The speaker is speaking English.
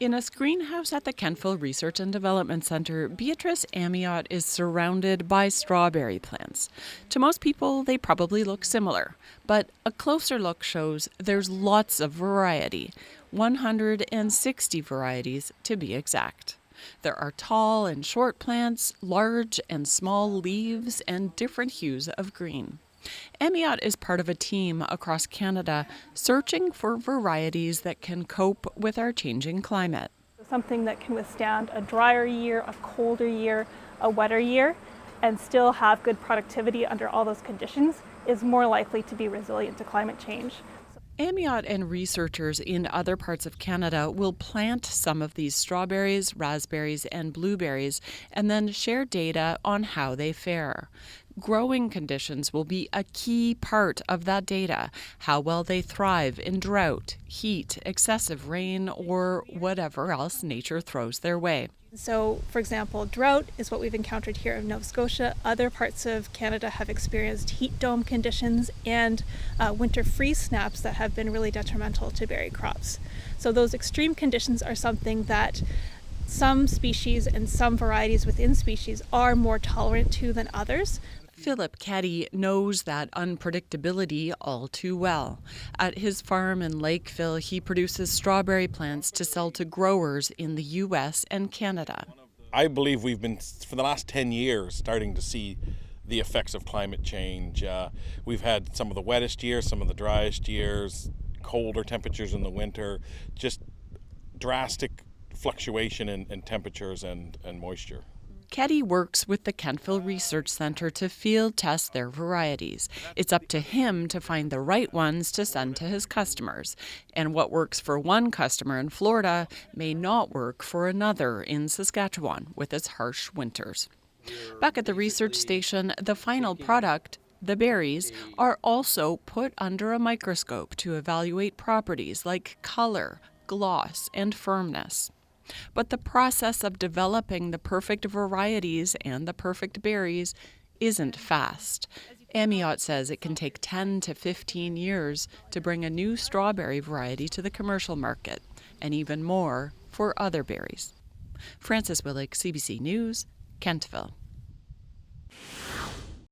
In a greenhouse at the Kentville Research and Development Centre, Beatrice Amiot is surrounded by strawberry plants. To most people, they probably look similar, but a closer look shows there's lots of variety, 160 varieties to be exact. There are tall and short plants, large and small leaves, and different hues of green. Amiot is part of a team across Canada searching for varieties that can cope with our changing climate. Something that can withstand a drier year, a colder year, a wetter year, and still have good productivity under all those conditions is more likely to be resilient to climate change. Amiot and researchers in other parts of Canada will plant some of these strawberries, raspberries, and blueberries and then share data on how they fare. Growing conditions will be a key part of that data, how well they thrive in drought, heat, excessive rain, or whatever else nature throws their way. So, for example, drought is what we've encountered here in Nova Scotia. Other parts of Canada have experienced heat dome conditions and winter freeze snaps that have been really detrimental to berry crops. So those extreme conditions are something that some species and some varieties within species are more tolerant to than others. Philip Keddy knows that unpredictability all too well. At his farm in Lakeville, he produces strawberry plants to sell to growers in the U.S. and Canada. I believe we've been, for the last 10 years, starting to see the effects of climate change. We've had some of the wettest years, some of the driest years, colder temperatures in the winter, just drastic fluctuation in temperatures and moisture. Keddy works with the Kentville Research Centre to field test their varieties. It's up to him to find the right ones to send to his customers. And what works for one customer in Florida may not work for another in Saskatchewan with its harsh winters. Back at the research station, the final product, the berries, are also put under a microscope to evaluate properties like color, gloss, and firmness. But the process of developing the perfect varieties and the perfect berries isn't fast. Amiot says it can take 10 to 15 years to bring a new strawberry variety to the commercial market, and even more for other berries. Frances Willick, CBC News, Kentville.